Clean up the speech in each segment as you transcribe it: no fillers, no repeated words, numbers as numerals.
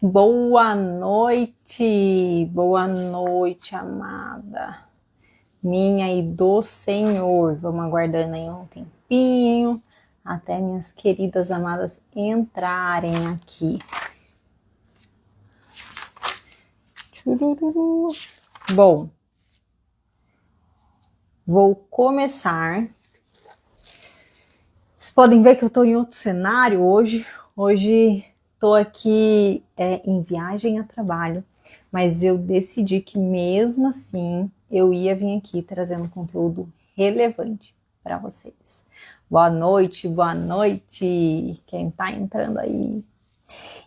Boa noite, amada, minha e do Senhor. Vamos aguardando aí um tempinho, até minhas queridas amadas entrarem aqui. Tchurururu. Bom, vou começar. Vocês podem ver que eu estou em outro cenário hoje. Hoje estou aqui em viagem a trabalho, mas eu decidi que mesmo assim eu ia vir aqui trazendo conteúdo relevante para vocês. Boa noite, quem está entrando aí.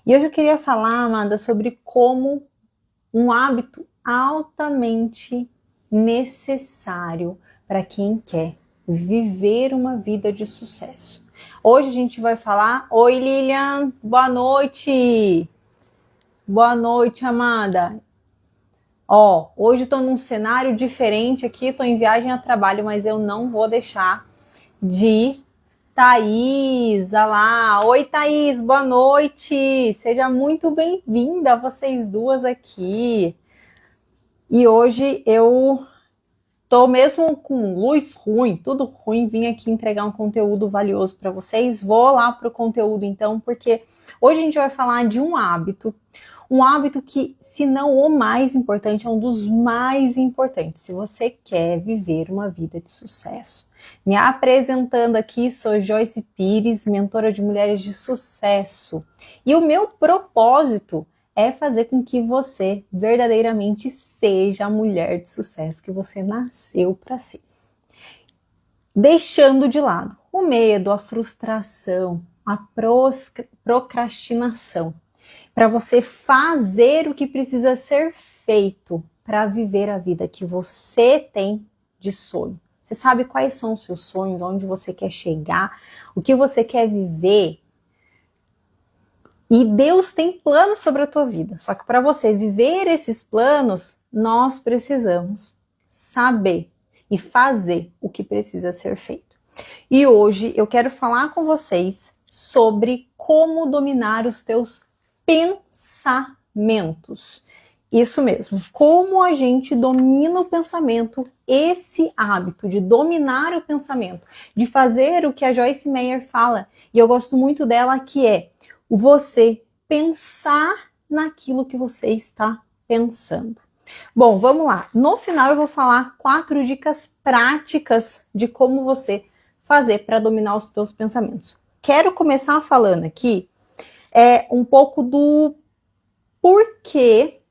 E hoje eu queria falar, amada, sobre como um hábito altamente necessário para quem quer viver uma vida de sucesso. Hoje a gente vai falar... Oi, Lilian, boa noite! Boa noite, amada! Hoje eu tô num cenário diferente aqui, tô em viagem a trabalho, mas eu não vou deixar de... Thaís, olha lá! Oi, Thaís, boa noite! Seja muito bem-vinda, vocês duas aqui! E hoje eu... tô mesmo com luz ruim, tudo ruim, vim aqui entregar um conteúdo valioso para vocês. Vou lá pro conteúdo então, porque hoje a gente vai falar de um hábito que, se não o mais importante, é um dos mais importantes, se você quer viver uma vida de sucesso. Me apresentando aqui, sou Joyce Pires, mentora de mulheres de sucesso. E o meu propósito é fazer com que você verdadeiramente seja a mulher de sucesso que você nasceu para ser. Deixando de lado o medo, a frustração, a procrastinação, para você fazer o que precisa ser feito para viver a vida que você tem de sonho. Você sabe quais são os seus sonhos, onde você quer chegar, o que você quer viver. E Deus tem planos sobre a tua vida. Só que para você viver esses planos, nós precisamos saber e fazer o que precisa ser feito. E hoje eu quero falar com vocês sobre como dominar os teus pensamentos. Isso mesmo, como a gente domina o pensamento, esse hábito de dominar o pensamento, de fazer o que a Joyce Meyer fala, e eu gosto muito dela, que é você pensar naquilo que você está pensando. Bom, vamos lá. No final eu vou falar 4 dicas práticas de como você fazer para dominar os seus pensamentos. Quero começar falando aqui um pouco do porquê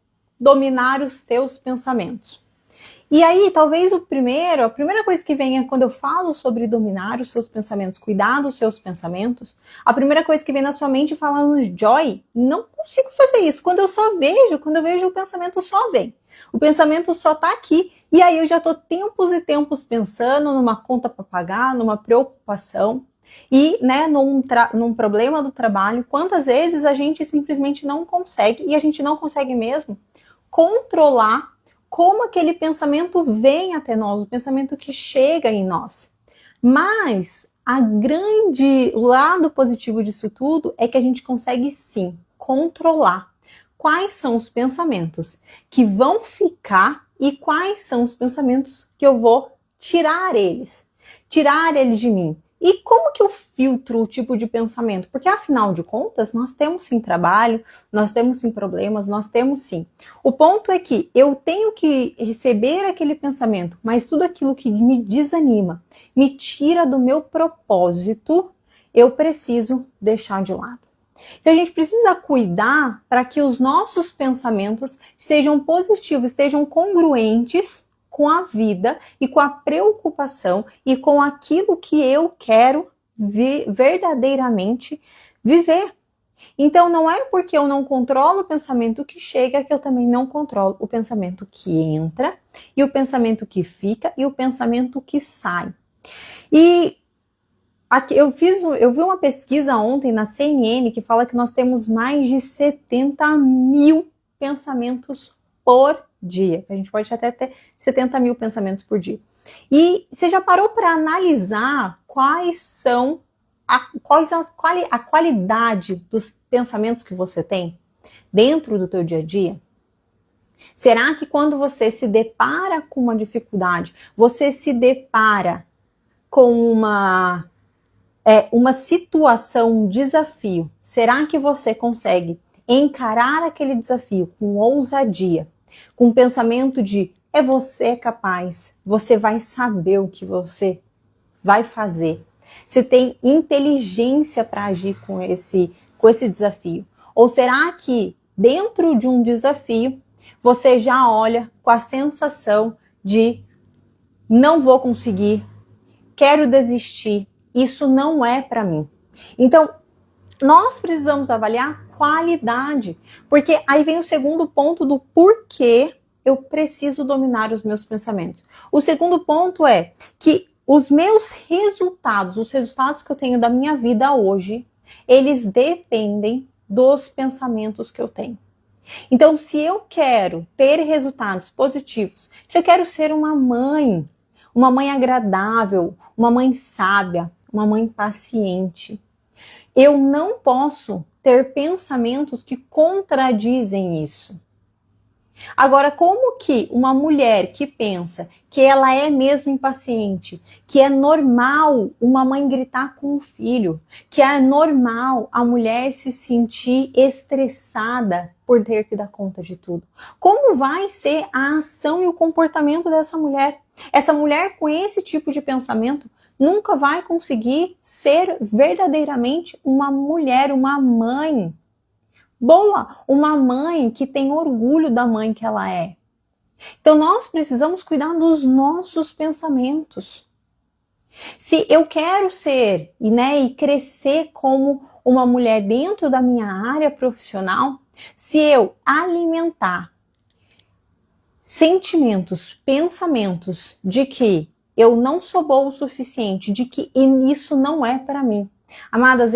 dominar os teus pensamentos. E aí, talvez a primeira coisa que venha quando eu falo sobre dominar os seus pensamentos, cuidar dos seus pensamentos, a primeira coisa que vem na sua mente falando, Joy, não consigo fazer isso. Quando eu vejo o pensamento só vem. O pensamento só tá aqui, e aí eu já tô tempos e tempos pensando numa conta para pagar, numa preocupação, e num problema do trabalho. Quantas vezes a gente simplesmente não consegue, e a gente não consegue mesmo, controlar como aquele pensamento vem até nós, o pensamento que chega em nós. Mas o lado positivo disso tudo é que a gente consegue sim controlar quais são os pensamentos que vão ficar e quais são os pensamentos que eu vou tirar eles de mim. E como que eu filtro o tipo de pensamento? Porque, afinal de contas, nós temos sim trabalho, nós temos sim problemas, nós temos sim. O ponto é que eu tenho que receber aquele pensamento, mas tudo aquilo que me desanima, me tira do meu propósito, eu preciso deixar de lado. Então, a gente precisa cuidar para que os nossos pensamentos sejam positivos, estejam congruentes com a vida e com a preocupação e com aquilo que eu quero verdadeiramente viver. Então, não é porque eu não controlo o pensamento que chega que eu também não controlo o pensamento que entra, e o pensamento que fica, e o pensamento que sai. E aqui, eu vi uma pesquisa ontem na CNN que fala que nós temos mais de 70 mil pensamentos por dia. A gente pode até ter 70 mil pensamentos por dia. E você já parou para analisar quais são a qualidade dos pensamentos que você tem? dentro do teu dia a dia? Será que quando você se depara com uma dificuldade, você se depara com uma situação, um desafio, será que você consegue encarar aquele desafio com ousadia, com o pensamento de você é capaz, você vai saber o que você vai fazer, você tem inteligência para agir com esse desafio? Ou será que dentro de um desafio você já olha com a sensação de não vou conseguir, quero desistir, isso não é para mim? Então, nós precisamos avaliar qualidade, porque aí vem o segundo ponto do porquê eu preciso dominar os meus pensamentos. O segundo ponto é que os meus resultados, os resultados que eu tenho da minha vida hoje, eles dependem dos pensamentos que eu tenho. Então, se eu quero ter resultados positivos, se eu quero ser uma mãe agradável, uma mãe sábia, uma mãe paciente, eu não posso ter pensamentos que contradizem isso. Agora, como que uma mulher que pensa que ela é mesmo impaciente, que é normal uma mãe gritar com o filho, que é normal a mulher se sentir estressada por ter que dar conta de tudo, como vai ser a ação e o comportamento dessa mulher? Essa mulher com esse tipo de pensamento nunca vai conseguir ser verdadeiramente uma mulher, uma mãe boa, uma mãe que tem orgulho da mãe que ela é. Então nós precisamos cuidar dos nossos pensamentos. Se eu quero ser e crescer como uma mulher dentro da minha área profissional, se eu alimentar sentimentos, pensamentos de que eu não sou boa o suficiente, de que isso não é para mim. Amadas,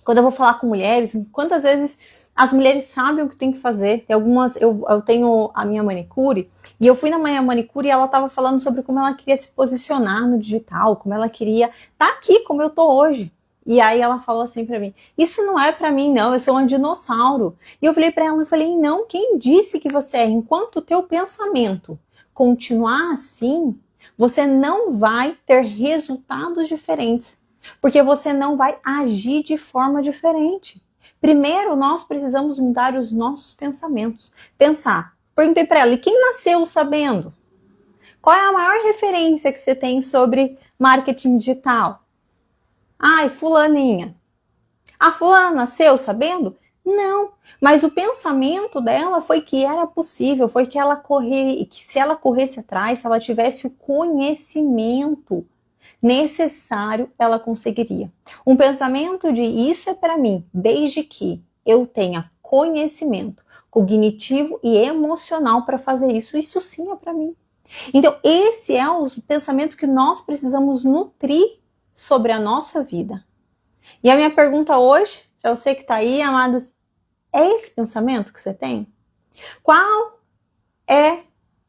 quando eu vou falar com mulheres, quantas vezes as mulheres sabem o que tem que fazer? Tem algumas, eu tenho a minha manicure, e eu fui na minha manicure e ela estava falando sobre como ela queria se posicionar no digital, como ela queria estar aqui como eu tô hoje. E aí ela falou assim pra mim, isso não é pra mim não, eu sou um dinossauro. E eu falei pra ela, não, quem disse que você é? Enquanto o teu pensamento continuar assim, você não vai ter resultados diferentes, porque você não vai agir de forma diferente. Primeiro, nós precisamos mudar os nossos pensamentos. Perguntei pra ela, e quem nasceu sabendo? Qual é a maior referência que você tem sobre marketing digital? Ai, fulaninha. A fulana nasceu sabendo? Não, mas o pensamento dela foi que era possível, foi que que se ela corresse atrás, se ela tivesse o conhecimento necessário, ela conseguiria. Um pensamento de isso é para mim, desde que eu tenha conhecimento cognitivo e emocional para fazer isso, isso sim é para mim. Então, esse é os pensamentos que nós precisamos nutrir sobre a nossa vida. E a minha pergunta hoje, para você que está aí, amadas, é esse pensamento que você tem? Qual é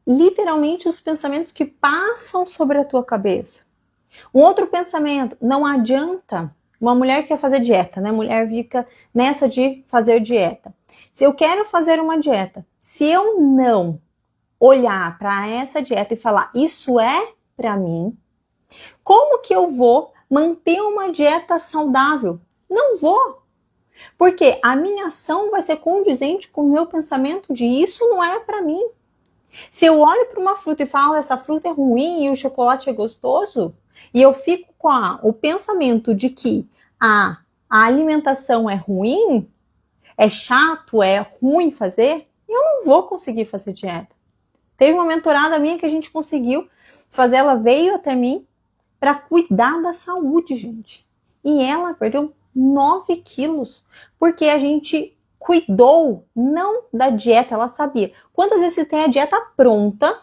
literalmente os pensamentos que passam sobre a tua cabeça? Um outro pensamento, não adianta, uma mulher quer fazer dieta, né? Mulher fica nessa de fazer dieta. Se eu quero fazer uma dieta, se eu não olhar para essa dieta e falar, isso é para mim, como que eu vou manter uma dieta saudável? Não vou. Porque a minha ação vai ser condizente com o meu pensamento de isso não é para mim. Se eu olho para uma fruta e falo, essa fruta é ruim e o chocolate é gostoso, e eu fico com o pensamento de que a alimentação é ruim, é chato, é ruim fazer, eu não vou conseguir fazer dieta. Teve uma mentorada minha que a gente conseguiu fazer, ela veio até mim para cuidar da saúde, gente. E ela perdeu 9 quilos, porque a gente cuidou, não da dieta, ela sabia. Quantas vezes você tem a dieta pronta,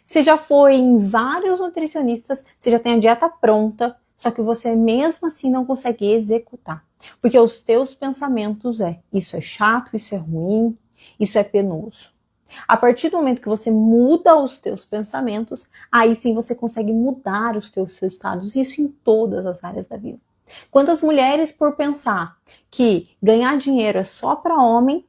você já foi em vários nutricionistas, você já tem a dieta pronta, só que você mesmo assim não consegue executar. Porque os teus pensamentos isso é chato, isso é ruim, isso é penoso. A partir do momento que você muda os teus pensamentos, aí sim você consegue mudar os teus resultados, isso em todas as áreas da vida. Quantas mulheres, por pensar que ganhar dinheiro é só para homem,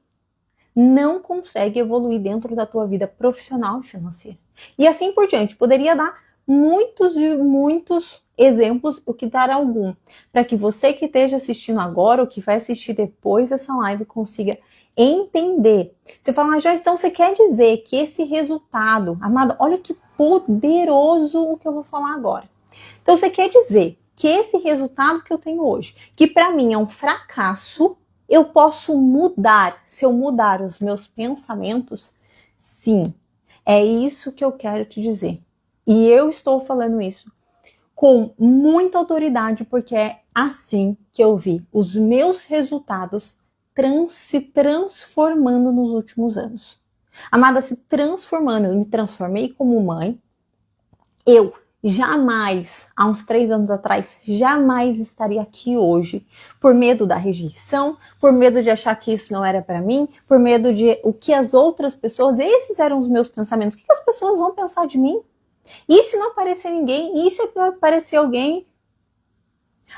não consegue evoluir dentro da tua vida profissional e financeira. E assim por diante. Poderia dar muitos e muitos exemplos, o que dar algum, para que você que esteja assistindo agora, ou que vai assistir depois dessa live, consiga entender. Você fala, Joyce, então você quer dizer que esse resultado, amado, olha que poderoso o que eu vou falar agora. Então você quer dizer que esse resultado que eu tenho hoje, que para mim é um fracasso, eu posso mudar, se eu mudar os meus pensamentos? Sim, é isso que eu quero te dizer. E eu estou falando isso com muita autoridade, porque é assim que eu vi os meus resultados se transformando nos últimos anos. Amada, se transformando, eu me transformei como mãe. Eu jamais, há uns 3 anos atrás, jamais estaria aqui hoje por medo da rejeição, por medo de achar que isso não era para mim, por medo de o que as outras pessoas, esses eram os meus pensamentos, o que as pessoas vão pensar de mim? E se não aparecer ninguém? E se aparecer alguém?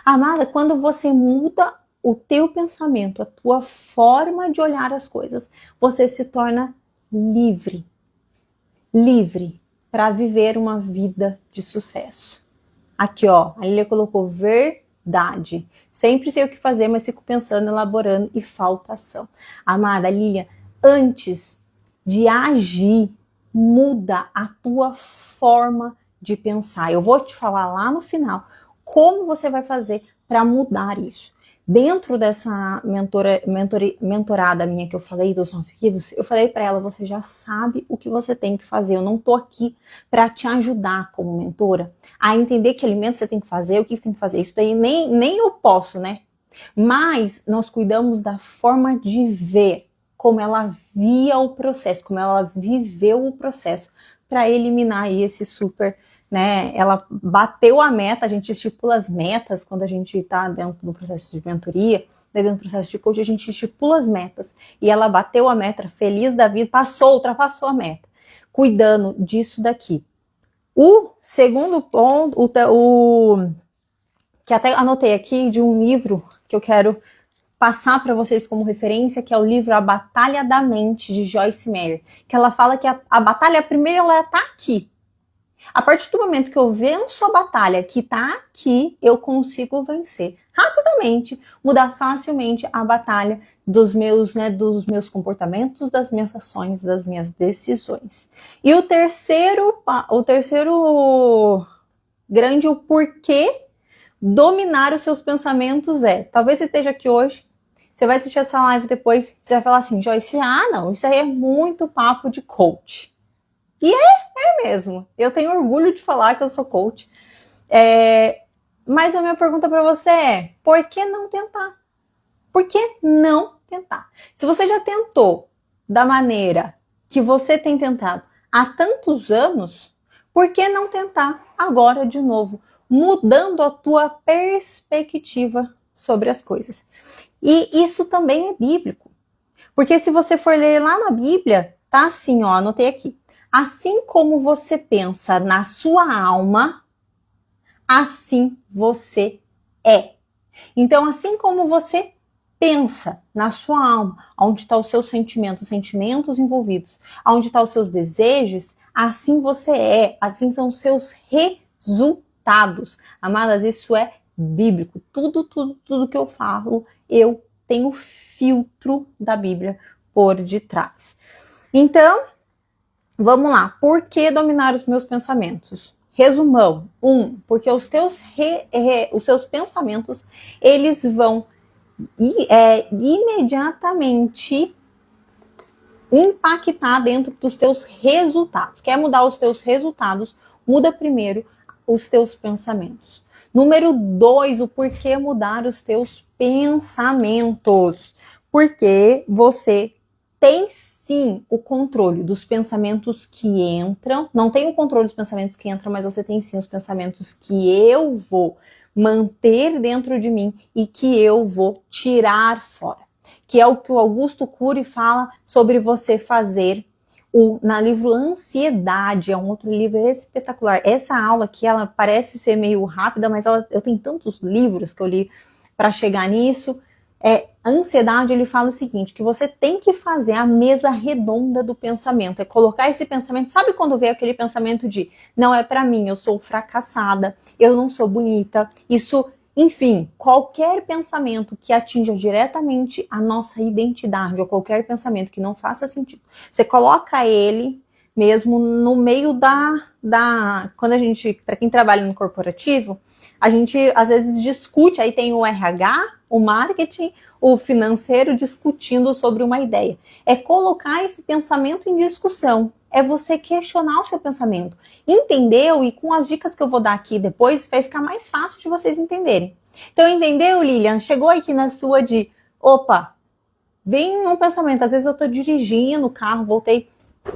Amada, quando você muda o teu pensamento, a tua forma de olhar as coisas, você se torna livre. Livre para viver uma vida de sucesso. Aqui, ó, a Lilia colocou verdade. Sempre sei o que fazer, mas fico pensando, elaborando e falta ação. Amada Lilia, antes de agir, muda a tua forma de pensar. Eu vou te falar lá no final como você vai fazer para mudar isso. Dentro dessa mentorada minha que eu falei dos 9 quilos, eu falei para ela, você já sabe o que você tem que fazer. Eu não tô aqui para te ajudar como mentora a entender que alimento você tem que fazer, o que você tem que fazer. Isso daí nem eu posso, né? Mas nós cuidamos da forma de ver, como ela via o processo, como ela viveu o processo para eliminar aí esse super, né? Ela bateu a meta, a gente estipula as metas quando a gente está dentro do processo de mentoria, dentro do processo de coach, a gente estipula as metas. E ela bateu a meta, feliz da vida, ultrapassou a meta, cuidando disso daqui. O segundo ponto, que até anotei aqui de um livro que eu quero passar para vocês como referência, que é o livro A Batalha da Mente, de Joyce Meyer, que ela fala que a batalha, primeiro, ela está aqui. A partir do momento que eu venço a batalha que está aqui, eu consigo vencer rapidamente, mudar facilmente a batalha dos meus comportamentos, das minhas ações, das minhas decisões. E o terceiro grande o porquê dominar os seus pensamentos talvez você esteja aqui hoje, você vai assistir essa live depois, você vai falar assim, Joyce, não, isso aí é muito papo de coach. E é mesmo. Eu tenho orgulho de falar que eu sou coach. Mas a minha pergunta para você é, por que não tentar? Por que não tentar? Se você já tentou da maneira que você tem tentado há tantos anos, por que não tentar agora de novo, mudando a tua perspectiva sobre as coisas? E isso também é bíblico. Porque se você for ler lá na Bíblia, tá assim, ó, anotei aqui. Assim como você pensa na sua alma, assim você é. Então, assim como você pensa na sua alma, onde estão os seus sentimentos envolvidos, onde estão os seus desejos, assim você é, assim são os seus resultados. Amadas, isso é bíblico. Tudo que eu falo, eu tenho filtro da Bíblia por detrás. Então, vamos lá. Por que dominar os meus pensamentos? Resumão. 1. Porque os seus pensamentos, eles vão imediatamente impactar dentro dos teus resultados. Quer mudar os teus resultados? Muda primeiro os teus pensamentos. Número 2, o porquê mudar os teus pensamentos. Porque você tem sim o controle dos pensamentos que entram. Não tem o controle dos pensamentos que entram, mas você tem sim os pensamentos que eu vou manter dentro de mim e que eu vou tirar fora. Que é o que o Augusto Cury fala sobre você fazer Na livro Ansiedade, é um outro livro espetacular. Essa aula aqui, ela parece ser meio rápida, mas eu tenho tantos livros que eu li para chegar nisso. Ansiedade, ele fala o seguinte, que você tem que fazer a mesa redonda do pensamento, é colocar esse pensamento, sabe quando vem aquele pensamento de, não é para mim, eu sou fracassada, eu não sou bonita, isso, enfim, qualquer pensamento que atinja diretamente a nossa identidade, ou qualquer pensamento que não faça sentido, você coloca ele mesmo no meio quando a gente, para quem trabalha no corporativo, a gente às vezes discute, aí tem o RH, o marketing, o financeiro discutindo sobre uma ideia. É colocar esse pensamento em discussão, é você questionar o seu pensamento. Entendeu? E com as dicas que eu vou dar aqui depois, vai ficar mais fácil de vocês entenderem. Então, entendeu, Lilian? Chegou aqui na sua de, opa, vem um pensamento, às vezes eu tô dirigindo o carro,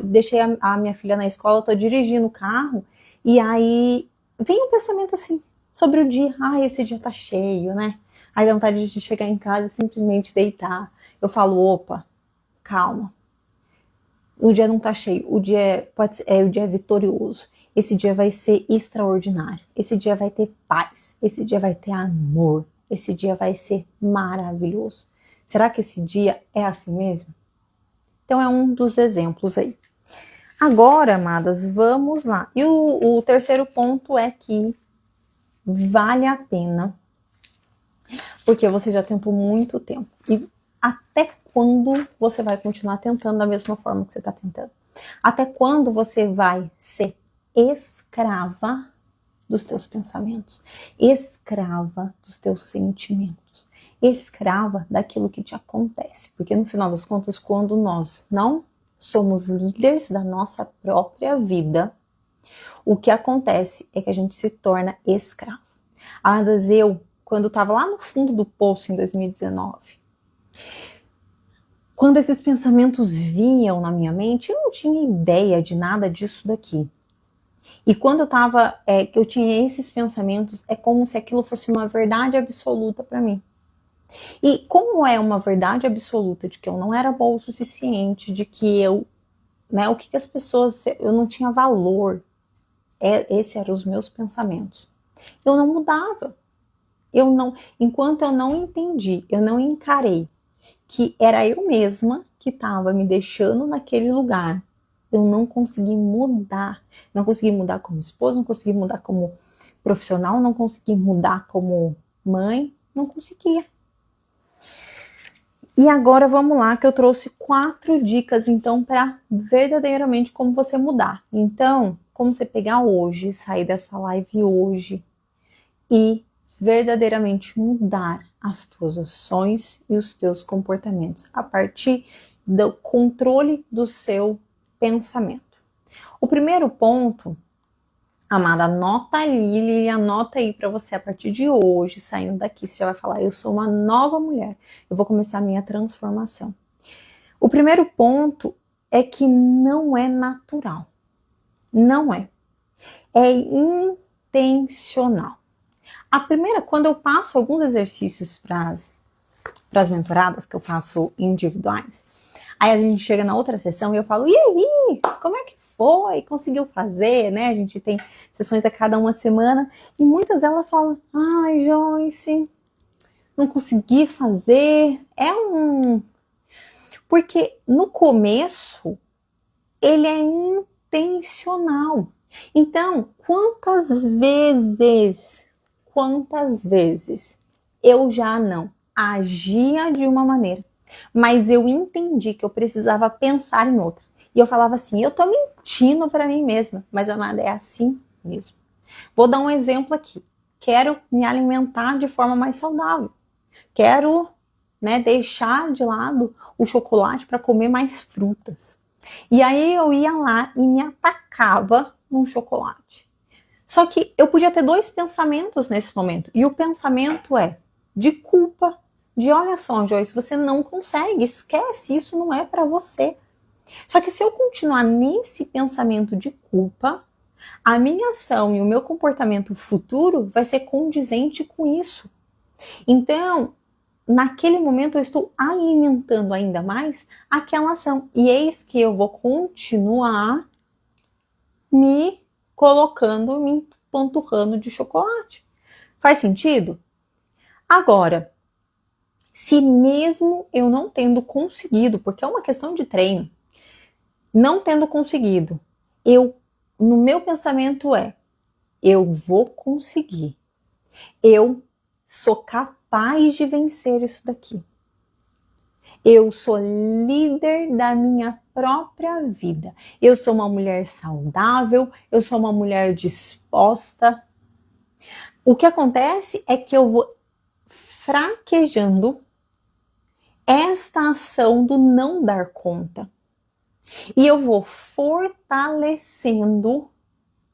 deixei a minha filha na escola, eu tô dirigindo o carro, e aí vem um pensamento assim, sobre o dia, esse dia tá cheio, né? Aí dá vontade de chegar em casa e simplesmente deitar. Eu falo, opa, calma. O dia não tá cheio, o dia é vitorioso. Esse dia vai ser extraordinário. Esse dia vai ter paz. Esse dia vai ter amor. Esse dia vai ser maravilhoso. Será que esse dia é assim mesmo? Então é um dos exemplos aí. Agora, amadas, vamos lá. E o terceiro ponto é que vale a pena, porque você já tentou muito tempo. E até quando você vai continuar tentando da mesma forma que você está tentando? Até quando você vai ser escrava dos teus pensamentos? Escrava dos teus sentimentos? Escrava daquilo que te acontece? Porque no final das contas, quando nós não somos líderes da nossa própria vida, o que acontece é que a gente se torna escravo. Mas eu, quando estava lá no fundo do poço em 2019, quando esses pensamentos vinham na minha mente, eu não tinha ideia de nada disso daqui. E quando eu tinha esses pensamentos, é como se aquilo fosse uma verdade absoluta para mim. E como é uma verdade absoluta de que eu não era boa o suficiente, de que eu não tinha valor. Esses eram os meus pensamentos. Eu não mudava. Enquanto eu não entendi, eu não encarei que era eu mesma que estava me deixando naquele lugar, eu não consegui mudar. Não consegui mudar como esposa, não consegui mudar como profissional, não consegui mudar como mãe, não conseguia. E agora vamos lá, que eu trouxe 4 dicas, então, para verdadeiramente como você mudar. Então, como você pegar hoje, sair dessa live hoje e verdadeiramente mudar as tuas ações e os teus comportamentos a partir do controle do seu pensamento. O primeiro ponto, amada, anota aí para você a partir de hoje, saindo daqui, você já vai falar, eu sou uma nova mulher, eu vou começar a minha transformação. O primeiro ponto é que não é natural. Não é. É intencional. Quando eu passo alguns exercícios para as mentoradas, que eu faço individuais, aí a gente chega na outra sessão e eu falo, e aí, como é que foi? Conseguiu fazer, né? A gente tem sessões a cada uma semana e muitas delas falam, ai, Joyce, não consegui fazer. Porque no começo, ele é intencional. Então, quantas vezes eu já não agia de uma maneira, mas eu entendi que eu precisava pensar em outra. E eu falava assim, eu tô mentindo para mim mesma, mas amada, é assim mesmo. Vou dar um exemplo aqui. Quero me alimentar de forma mais saudável. Quero, deixar de lado o chocolate para comer mais frutas. E aí eu ia lá e me atacava num chocolate. Só que eu podia ter 2 pensamentos nesse momento. E o pensamento é de culpa. De olha só, Joyce, você não consegue, esquece, isso não é para você. Só que se eu continuar nesse pensamento de culpa, a minha ação e o meu comportamento futuro vai ser condizente com isso. Então, naquele momento eu estou alimentando ainda mais aquela ação. E eis que eu vou continuar me colocando, me empanturrando de chocolate. Faz sentido? Agora, se mesmo eu não tendo conseguido, porque é uma questão de treino, não tendo conseguido, no meu pensamento eu vou conseguir. Eu sou capaz de vencer isso daqui. Eu sou líder da minha própria vida. Eu sou uma mulher saudável, eu sou uma mulher disposta. O que acontece é que eu vou fraquejando esta ação do não dar conta. E eu vou fortalecendo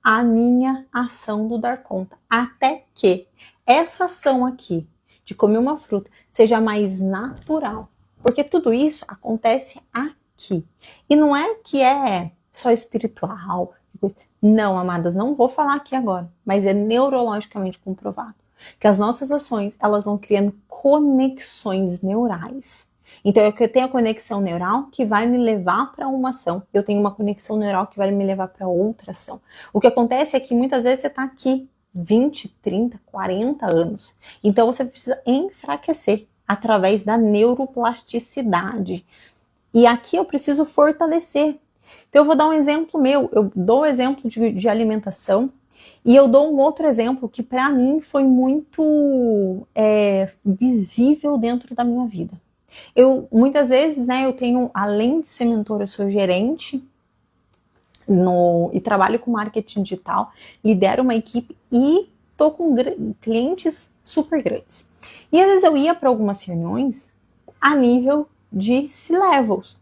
a minha ação do dar conta. Até que essa ação aqui, de comer uma fruta, seja mais natural. Porque tudo isso acontece aqui. E não é que é só espiritual. Não, amadas, não vou falar aqui agora. Mas é neurologicamente comprovado. Que as nossas ações, elas vão criando conexões neurais. Então, eu tenho a conexão neural que vai me levar para uma ação. Eu tenho uma conexão neural que vai me levar para outra ação. O que acontece é que muitas vezes você está aqui 20, 30, 40 anos. Então, você precisa enfraquecer através da neuroplasticidade. E aqui eu preciso fortalecer. Então, eu vou dar um exemplo meu. Eu dou um exemplo de alimentação. E eu dou um outro exemplo que para mim foi muito visível dentro da minha vida. Muitas vezes, eu tenho, além de ser mentora, eu sou gerente e trabalho com marketing digital, lidero uma equipe e tô com clientes super grandes. E às vezes eu ia para algumas reuniões a nível de C-levels.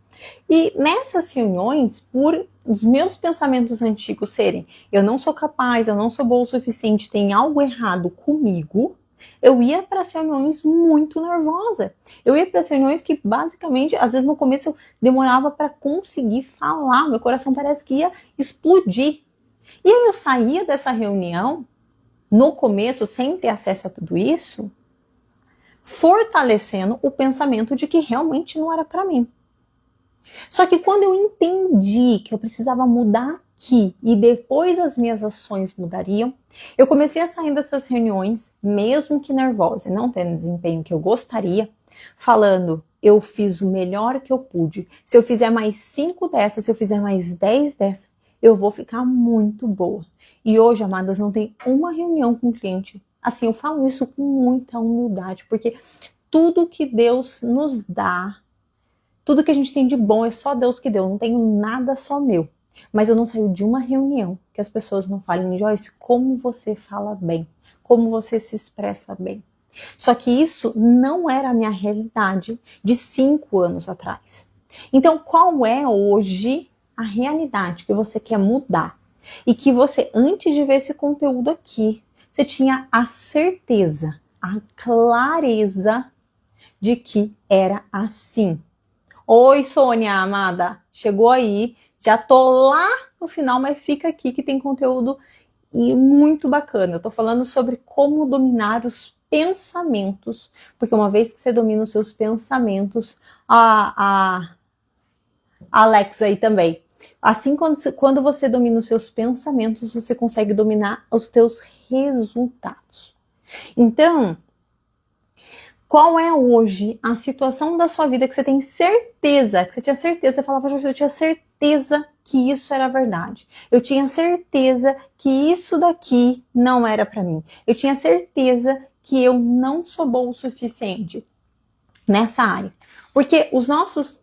E nessas reuniões, por os meus pensamentos antigos serem eu não sou capaz, eu não sou boa o suficiente, tem algo errado comigo, eu ia para as reuniões muito nervosa. Eu ia para as reuniões que basicamente, às vezes no começo eu demorava para conseguir falar, meu coração parece que ia explodir. E aí eu saía dessa reunião, no começo, sem ter acesso a tudo isso, fortalecendo o pensamento de que realmente não era para mim. Só que quando eu entendi que eu precisava mudar aqui e depois as minhas ações mudariam, eu comecei a sair dessas reuniões, mesmo que nervosa e não tendo o desempenho que eu gostaria, falando, eu fiz o melhor que eu pude. Se eu fizer mais 5 dessas, se eu fizer mais 10 dessas, eu vou ficar muito boa. E hoje, amadas, não tem uma reunião com o cliente. Assim, eu falo isso com muita humildade, porque tudo que Deus nos dá, tudo que a gente tem de bom é só Deus que deu, não tenho nada só meu. Mas eu não saio de uma reunião que as pessoas não falem, Joyce, como você fala bem, como você se expressa bem. Só que isso não era a minha realidade de 5 anos atrás. Então, qual é hoje a realidade que você quer mudar? E que você, antes de ver esse conteúdo aqui, você tinha a certeza, a clareza de que era assim. Oi, Sônia, amada, chegou aí, já tô lá no final, mas fica aqui que tem conteúdo muito bacana. Eu tô falando sobre como dominar os pensamentos, porque uma vez que você domina os seus pensamentos, a Alexa aí também. Assim, quando você domina os seus pensamentos, você consegue dominar os teus resultados. Então, qual é hoje a situação da sua vida que você tem certeza, que você tinha certeza, você falava, Jorge, eu tinha certeza que isso era verdade. Eu tinha certeza que isso daqui não era para mim. Eu tinha certeza que eu não sou boa o suficiente nessa área. Porque os nossos...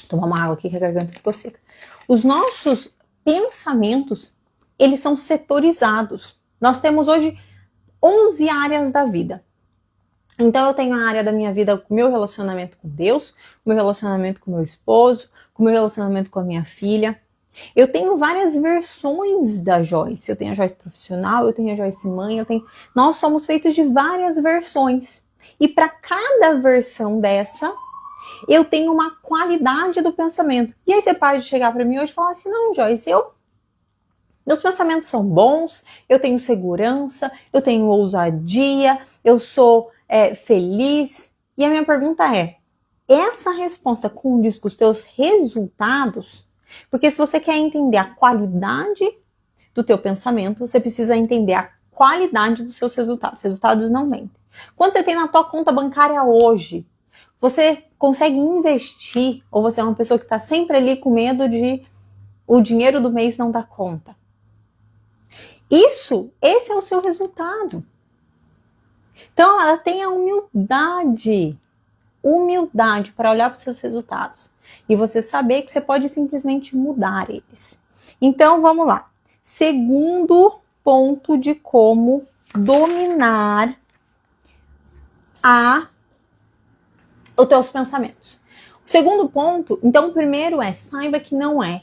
Tomar uma água aqui que a garganta ficou seca. Os nossos pensamentos, eles são setorizados. Nós temos hoje 11 áreas da vida. Então eu tenho a área da minha vida com o meu relacionamento com Deus, o meu relacionamento com meu esposo, com o meu relacionamento com a minha filha. Eu tenho várias versões da Joyce. Eu tenho a Joyce profissional, eu tenho a Joyce mãe, nós somos feitos de várias versões. E para cada versão dessa, eu tenho uma qualidade do pensamento. E aí você pode chegar para mim hoje e falar assim, não, Joyce, eu Meus pensamentos são bons, eu tenho segurança, eu tenho ousadia, eu sou feliz. E a minha pergunta é, essa resposta condiz com os teus resultados? Porque se você quer entender a qualidade do teu pensamento, você precisa entender a qualidade dos seus resultados. Os resultados não mentem. Quanto você tem na tua conta bancária hoje? Você consegue investir? Ou você é uma pessoa que está sempre ali com medo de o dinheiro do mês não dar conta? Esse é o seu resultado. Então, ela tem a humildade para olhar para os seus resultados e você saber que você pode simplesmente mudar eles. Então, vamos lá. Segundo ponto de como dominar os teus pensamentos. O segundo ponto, então, o primeiro saiba que não é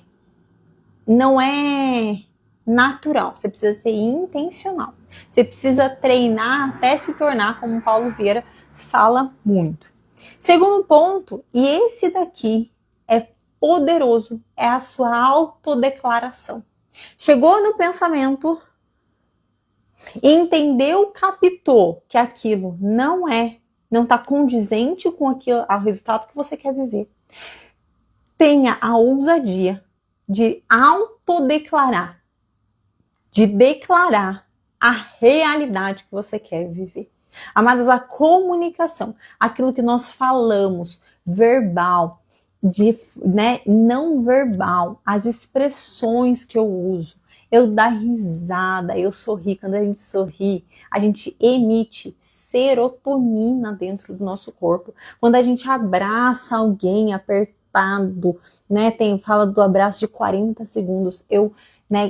natural, você precisa ser intencional. Você precisa treinar até se tornar, como o Paulo Vieira fala muito. Segundo ponto, e esse daqui é poderoso, é a sua autodeclaração. Chegou no pensamento, entendeu, captou que aquilo não está condizente com ao resultado que você quer viver. Tenha a ousadia de autodeclarar, de declarar a realidade que você quer viver. Amadas, a comunicação, aquilo que nós falamos, verbal, não verbal, as expressões que eu uso, eu dar risada, eu sorri. Quando a gente sorri, a gente emite serotonina dentro do nosso corpo. Quando a gente abraça alguém apertado, fala do abraço de 40 segundos, eu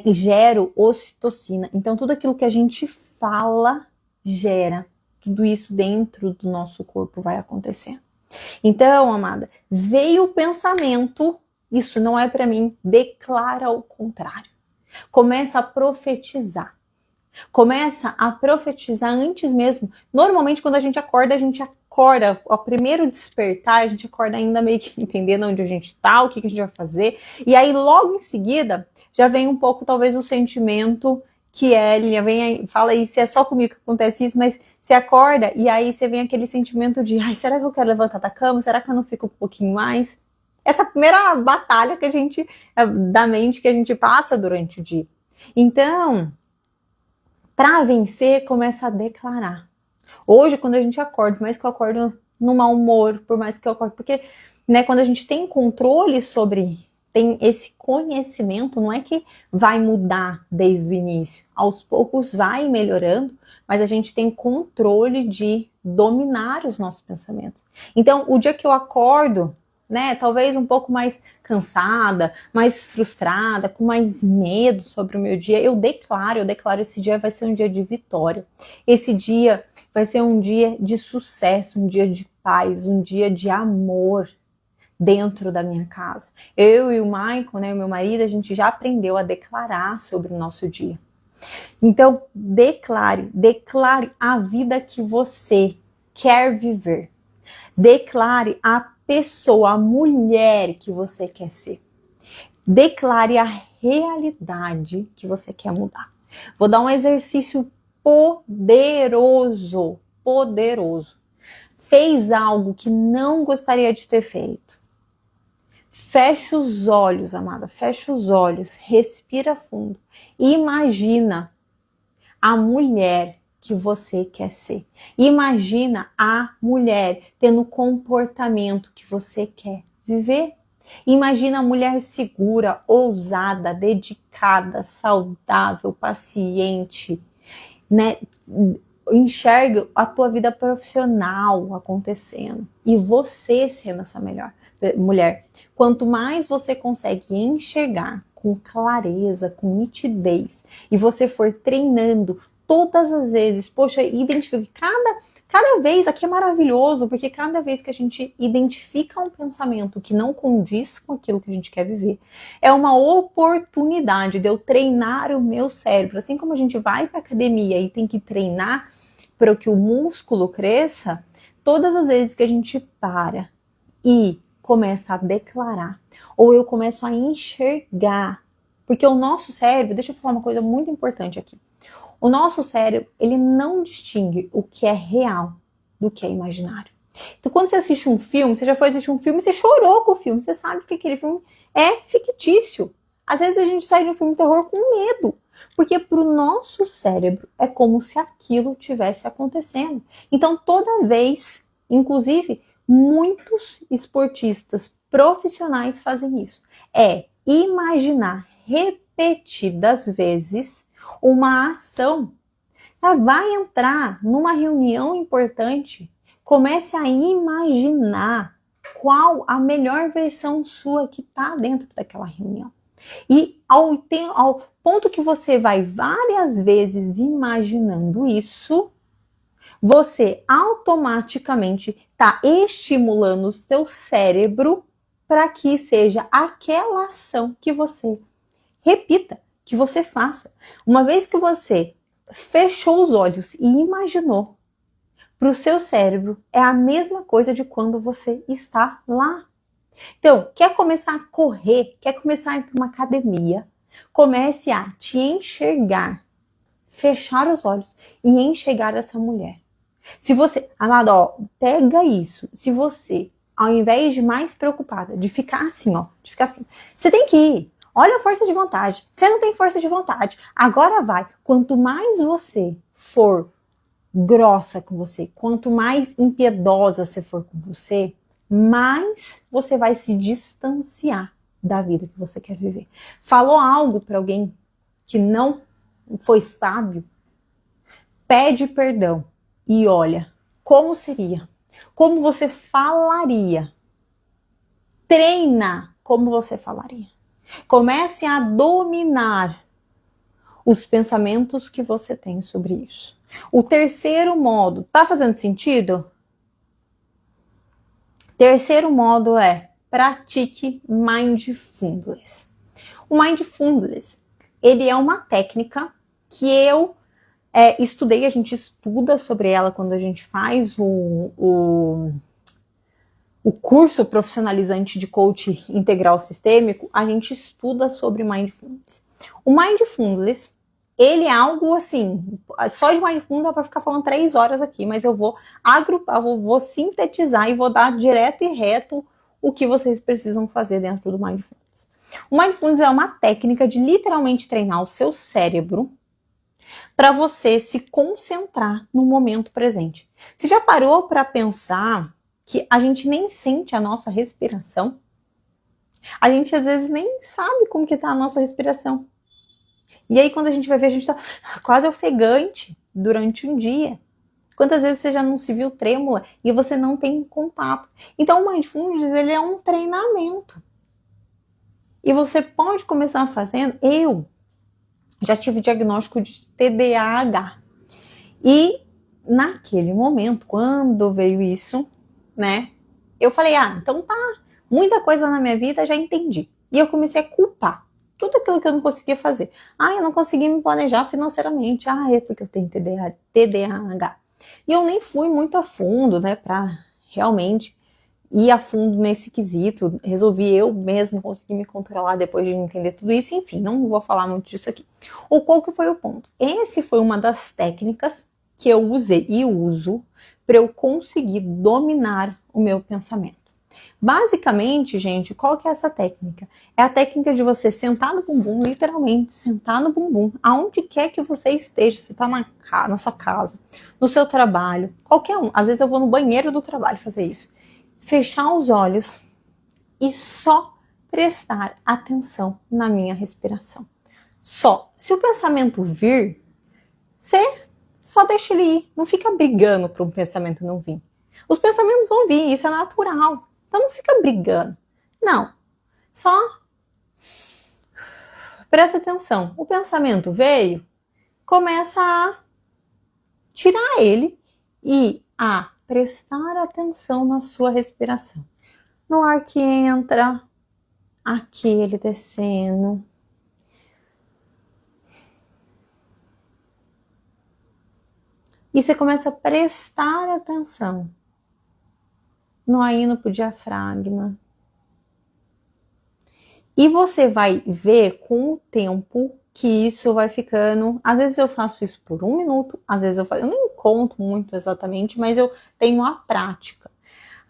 gero ocitocina. Então, tudo aquilo que a gente fala gera. Tudo isso dentro do nosso corpo vai acontecer. Então, amada, veio o pensamento, isso não é para mim, declara o contrário. Começa a profetizar. Começa a profetizar antes mesmo. Normalmente, quando a gente acorda, ao primeiro despertar, a gente acorda ainda meio que entendendo onde a gente está, o que a gente vai fazer. E aí, logo em seguida, já vem um pouco, talvez, o sentimento que Linha, vem aí, fala aí se é só comigo que acontece isso, mas você acorda e aí você vem aquele sentimento de, será que eu quero levantar da cama? Será que eu não fico um pouquinho mais? Essa primeira batalha da mente que a gente passa durante o dia. Então, para vencer, começa a declarar. Hoje, quando a gente acorda, por mais que eu acordo no mau humor, por mais que eu acorde, porque quando a gente tem controle tem esse conhecimento, não é que vai mudar desde o início. Aos poucos vai melhorando, mas a gente tem controle de dominar os nossos pensamentos. Então, o dia que eu acordo, talvez um pouco mais cansada, mais frustrada, com mais medo sobre o meu dia, eu declaro esse dia vai ser um dia de vitória. Esse dia vai ser um dia de sucesso, um dia de paz, um dia de amor dentro da minha casa. Eu e o Michael, o meu marido, a gente já aprendeu a declarar sobre o nosso dia. Então, declare a vida que você quer viver. Declare a pessoa, a mulher que você quer ser. Declare a realidade que você quer mudar. Vou dar um exercício poderoso. Fez algo que não gostaria de ter feito. Fecha os olhos, amada, fecha os olhos, respira fundo. Imagina a mulher que você quer ser. Imagina a mulher tendo o comportamento que você quer viver. Imagina a mulher segura, ousada, dedicada, saudável, paciente, Enxerga a tua vida profissional acontecendo e você sendo essa melhor mulher. Quanto mais você consegue enxergar com clareza, com nitidez, e você for treinando todas as vezes, identifique cada vez, aqui é maravilhoso, porque cada vez que a gente identifica um pensamento que não condiz com aquilo que a gente quer viver, é uma oportunidade de eu treinar o meu cérebro. Assim como a gente vai para academia e tem que treinar para que o músculo cresça, todas as vezes que a gente para e começa a declarar, ou eu começo a enxergar Porque o nosso cérebro, deixa eu falar uma coisa muito importante aqui. O nosso cérebro, ele não distingue o que é real do que é imaginário. Então, quando você assiste um filme, você já foi assistir um filme, você chorou com o filme, você sabe que aquele filme é fictício. Às vezes a gente sai de um filme de terror com medo, porque para o nosso cérebro é como se aquilo tivesse acontecendo. Então, toda vez, inclusive, muitos esportistas profissionais fazem isso. É imaginar repetidas vezes uma ação. Ela vai entrar numa reunião importante, comece a imaginar qual a melhor versão sua que está dentro daquela reunião. E ao ponto que você vai várias vezes imaginando isso, você automaticamente está estimulando o seu cérebro para que seja aquela ação que você repita, que você faça. Uma vez que você fechou os olhos e imaginou, para o seu cérebro é a mesma coisa de quando você está lá. Então, quer começar a correr, quer começar a ir para uma academia, comece a te enxergar, fechar os olhos e enxergar essa mulher. Se você, amado, ó, pega isso. Se você, ao invés de mais preocupada, de ficar assim, ó, de ficar assim, você tem que ir. Olha a força de vontade. Você não tem força de vontade. Agora vai. Quanto mais você for grossa com você, quanto mais impiedosa você for com você, mais você vai se distanciar da vida que você quer viver. Falou algo para alguém que não foi sábio? Pede perdão e olha como seria, como você falaria. Treina como você falaria. Comece a dominar os pensamentos que você tem sobre isso. O terceiro modo, tá fazendo sentido? Terceiro modo é pratique mindfulness. O mindfulness, ele é uma técnica que eu estudei, a gente estuda sobre ela quando a gente faz o curso profissionalizante de coach integral sistêmico, a gente estuda sobre mindfulness. O mindfulness, ele é algo assim, só de mindfulness dá para ficar falando 3 horas aqui, mas eu vou agrupar, vou sintetizar e vou dar direto e reto o que vocês precisam fazer dentro do mindfulness. O mindfulness é uma técnica de literalmente treinar o seu cérebro para você se concentrar no momento presente. Você já parou para pensar que a gente nem sente a nossa respiração? A gente às vezes nem sabe como que tá a nossa respiração. E aí quando a gente vai ver, a gente tá quase ofegante durante um dia. Quantas vezes você já não se viu trêmula e você não tem contato? Então o mindfulness, ele é um treinamento. E você pode começar fazendo. Eu já tive diagnóstico de TDAH. E naquele momento, quando veio isso, né? Eu falei, então tá, muita coisa na minha vida já entendi. E eu comecei a culpar tudo aquilo que eu não conseguia fazer. Eu não consegui me planejar financeiramente. É porque eu tenho TDAH. E eu nem fui muito a fundo, né, pra realmente ir a fundo nesse quesito. Resolvi eu mesmo conseguir me controlar depois de entender tudo isso. Enfim, não vou falar muito disso aqui. Qual que foi o ponto? Esse foi uma das técnicas que eu usei e uso para eu conseguir dominar o meu pensamento. Basicamente, gente, qual que é essa técnica? É a técnica de você sentar no bumbum, literalmente, sentar no bumbum, aonde quer que você esteja, você está na sua casa, no seu trabalho, qualquer um. Às vezes eu vou no banheiro do trabalho fazer isso. Fechar os olhos e só prestar atenção na minha respiração. Só. Se o pensamento vir, você só deixa ele ir. Não fica brigando para um pensamento não vir. Os pensamentos vão vir, isso é natural. Então não fica brigando. Não. Só presta atenção. O pensamento veio, começa a tirar ele e a prestar atenção na sua respiração. No ar que entra, aquele descendo. E você começa a prestar atenção no indo para o diafragma. E você vai ver com o tempo que isso vai ficando. Às vezes eu faço isso por 1 minuto, às vezes eu não conto muito exatamente, mas eu tenho a prática.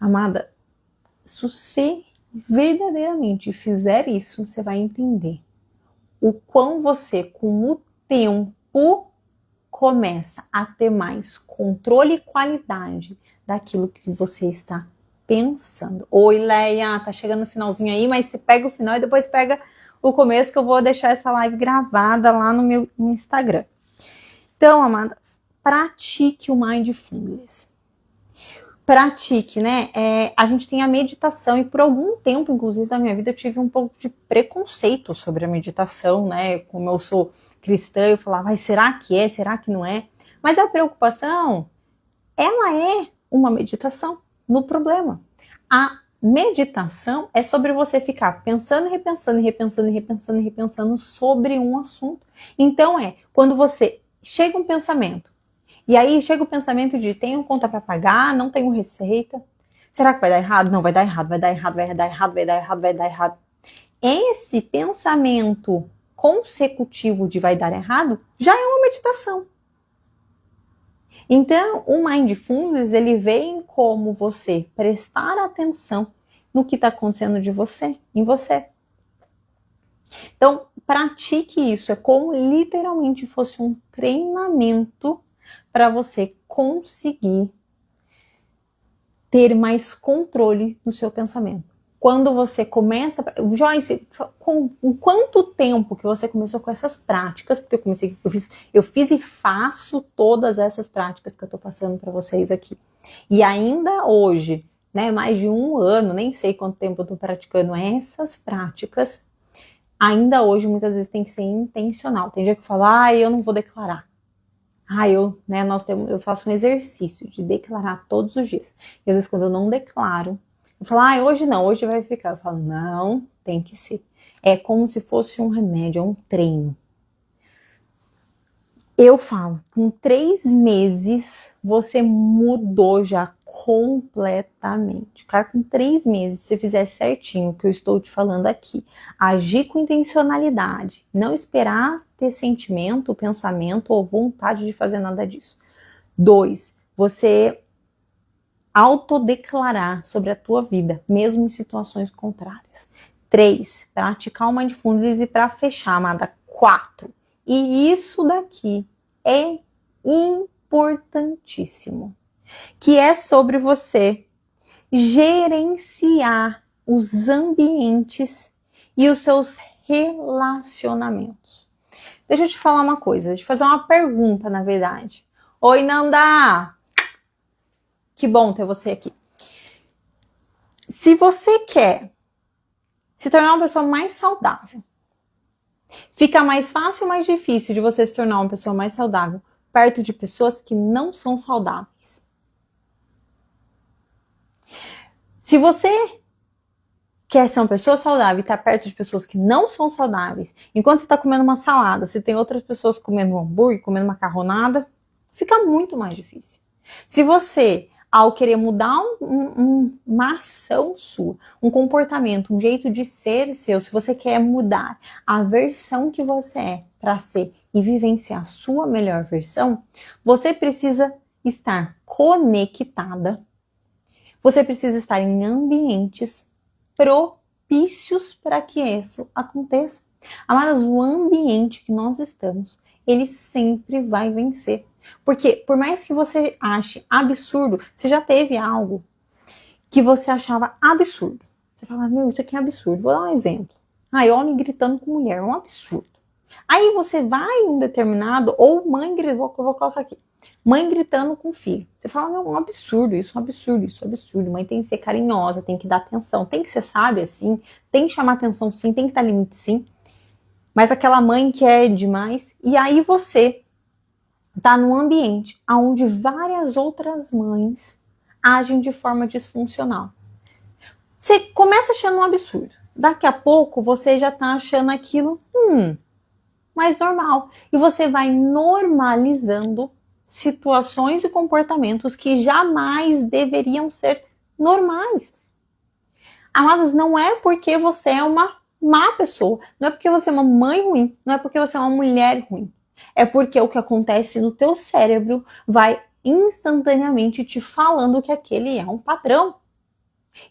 Amada, se você verdadeiramente fizer isso, você vai entender o quão você, com o tempo, começa a ter mais controle e qualidade daquilo que você está pensando. Oi, Leia, tá chegando no finalzinho aí, mas você pega o final e depois pega o começo, que eu vou deixar essa live gravada lá no meu Instagram. Então, amada, pratique o Mindfulness. Pratique, né? A gente tem a meditação, e por algum tempo, inclusive, da minha vida, eu tive um pouco de preconceito sobre a meditação, né? Como eu sou cristã, eu falava, será que é? Será que não é? Mas a preocupação, ela é uma meditação no problema. A meditação é sobre você ficar pensando, repensando, repensando, repensando, repensando sobre um assunto. Então quando você chega um pensamento, e aí chega o pensamento de tenho conta para pagar, não tenho receita. Será que vai dar errado? Não, vai dar errado, vai dar errado, vai dar errado, vai dar errado, vai dar errado. Esse pensamento consecutivo de vai dar errado já é uma meditação. Então, o Mindfulness, ele vem como você prestar atenção no que está acontecendo em você. Então, pratique isso. É como literalmente fosse um treinamento para você conseguir ter mais controle no seu pensamento. Quando você começa... Joyce, com quanto tempo que você começou com essas práticas? Porque eu fiz e faço todas essas práticas que eu estou passando para vocês aqui. E ainda hoje, né, mais de 1 ano, nem sei quanto tempo eu estou praticando essas práticas, ainda hoje muitas vezes tem que ser intencional. Tem dia que eu falo, eu não vou declarar. Eu faço um exercício de declarar todos os dias. E às vezes quando eu não declaro, eu falo, hoje não, hoje vai ficar. Eu falo, não, tem que ser. É como se fosse um remédio, é um treino. Eu falo, com 3 meses, você mudou já completamente. Cara, com 3 meses, se você fizer certinho o que eu estou te falando aqui, agir com intencionalidade, não esperar ter sentimento, pensamento ou vontade de fazer nada disso. 2, você autodeclarar sobre a tua vida, mesmo em situações contrárias. 3, praticar o Mindfulness. E para fechar, amada, 4, e isso daqui é importantíssimo, que é sobre você gerenciar os ambientes e os seus relacionamentos. Deixa eu te falar uma coisa, deixa eu fazer uma pergunta, na verdade. Oi, Nanda! Que bom ter você aqui. Se você quer se tornar uma pessoa mais saudável, fica mais fácil ou mais difícil de você se tornar uma pessoa mais saudável perto de pessoas que não são saudáveis? Se você quer ser uma pessoa saudável e está perto de pessoas que não são saudáveis, enquanto você está comendo uma salada, você tem outras pessoas comendo um hambúrguer, comendo macarronada, fica muito mais difícil. Se você, ao querer mudar uma ação sua, um comportamento, um jeito de ser seu, se você quer mudar a versão que você é para ser e vivenciar a sua melhor versão, você precisa estar conectada, você precisa estar em ambientes propícios para que isso aconteça. Amadas, o ambiente que nós estamos, ele sempre vai vencer. Porque, por mais que você ache absurdo, você já teve algo que você achava absurdo. Você fala, isso aqui é absurdo. Vou dar um exemplo. Homem gritando com mulher, é um absurdo. Aí você vai em um determinado, ou mãe gritando, vou colocar aqui, mãe gritando com o filho. Você fala, um absurdo, isso é um absurdo, isso é um absurdo. Mãe tem que ser carinhosa, tem que dar atenção, tem que ser sábia, sim, tem que chamar atenção, sim, tem que dar limite, sim. Mas aquela mãe que é demais, e aí você tá num ambiente onde várias outras mães agem de forma disfuncional. Você começa achando um absurdo. Daqui a pouco você já tá achando aquilo mais normal. E você vai normalizando situações e comportamentos que jamais deveriam ser normais. Amadas, não é porque você é uma má pessoa, não é porque você é uma mãe ruim, não é porque você é uma mulher ruim. É porque o que acontece no teu cérebro vai instantaneamente te falando que aquele é um padrão.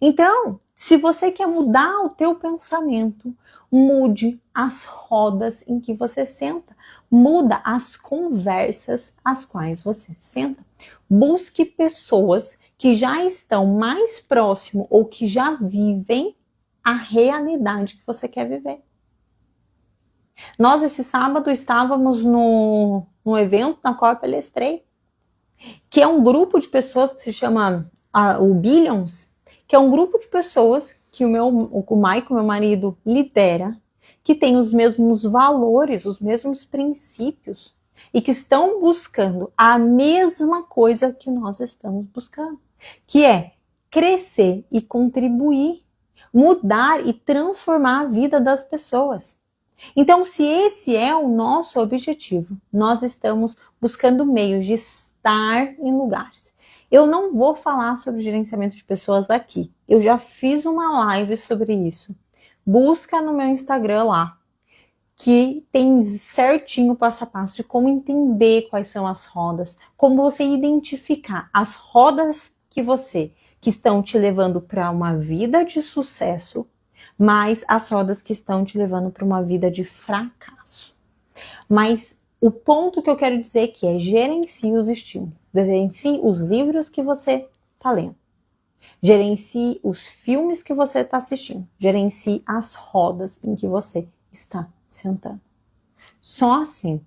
Então, se você quer mudar o teu pensamento, mude as rodas em que você senta, muda as conversas às quais você senta. Busque pessoas que já estão mais próximo ou que já vivem a realidade que você quer viver. Nós, esse sábado, estávamos no evento na qual eu palestrei, que é um grupo de pessoas que se chama o Billions, que é um grupo de pessoas que o Maicon, meu marido, lidera, que tem os mesmos valores, os mesmos princípios, e que estão buscando a mesma coisa que nós estamos buscando, que é crescer e contribuir, mudar e transformar a vida das pessoas. Então, se esse é o nosso objetivo, nós estamos buscando meios de estar em lugares. Eu não vou falar sobre gerenciamento de pessoas aqui. Eu já fiz uma live sobre isso. Busca no meu Instagram lá, que tem certinho o passo a passo de como entender quais são as rodas, como você identificar as rodas que estão te levando para uma vida de sucesso, mas as rodas que estão te levando para uma vida de fracasso. Mas o ponto que eu quero dizer aqui é gerencie os estímulos, gerencie os livros que você está lendo, gerencie os filmes que você está assistindo, gerencie as rodas em que você está sentando. Só assim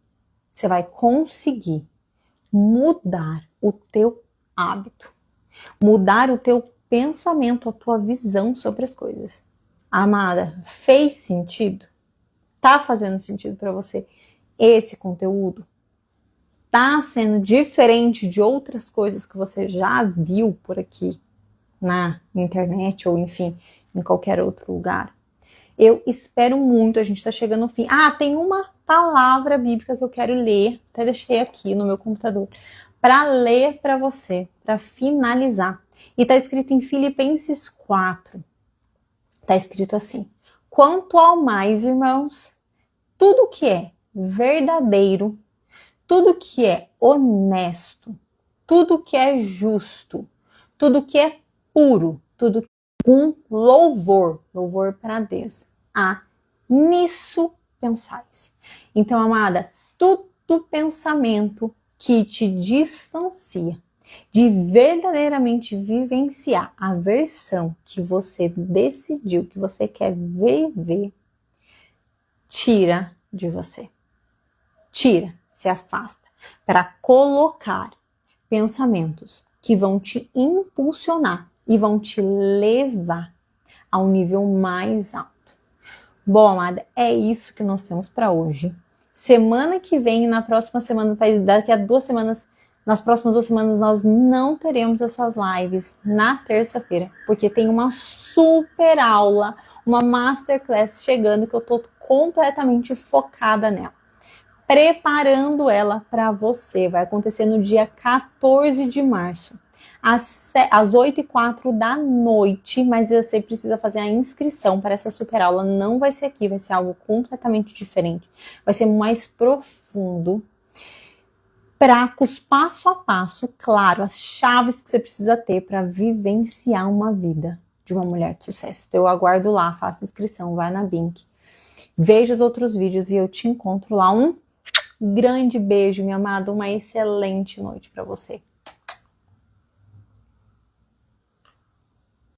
você vai conseguir mudar o teu hábito, mudar o teu pensamento, a tua visão sobre as coisas. Amada, fez sentido? Tá fazendo sentido para você esse conteúdo? Tá sendo diferente de outras coisas que você já viu por aqui na internet ou enfim, em qualquer outro lugar? Eu espero muito, a gente está chegando ao fim. Tem uma palavra bíblica que eu quero ler, até deixei aqui no meu computador, para ler para você, para finalizar. E tá escrito em Filipenses 4. Tá escrito assim: quanto ao mais, irmãos, tudo que é verdadeiro, tudo que é honesto, tudo que é justo, tudo que é puro, tudo que é com louvor para Deus, nisso pensais. Então, amada, todo pensamento que te distancia de verdadeiramente vivenciar a versão que você decidiu, que você quer viver, tira de você. Tira, se afasta, para colocar pensamentos que vão te impulsionar e vão te levar a um nível mais alto. Bom, amada, é isso que nós temos para hoje. Semana que vem, na próxima semana, daqui a 2 semanas, nas próximas 2 semanas, nós não teremos essas lives na terça-feira, porque tem uma super aula, uma masterclass chegando que eu tô completamente focada nela, preparando ela para você. Vai acontecer no dia 14 de março, às 8h04 da noite, mas você precisa fazer a inscrição para essa super aula. Não vai ser aqui, vai ser algo completamente diferente, vai ser mais profundo, práticos, passo a passo, claro, as chaves que você precisa ter para vivenciar uma vida de uma mulher de sucesso. Então eu aguardo lá, faça inscrição, vai na Bink, veja os outros vídeos e eu te encontro lá. Um grande beijo, minha amada, uma excelente noite para você.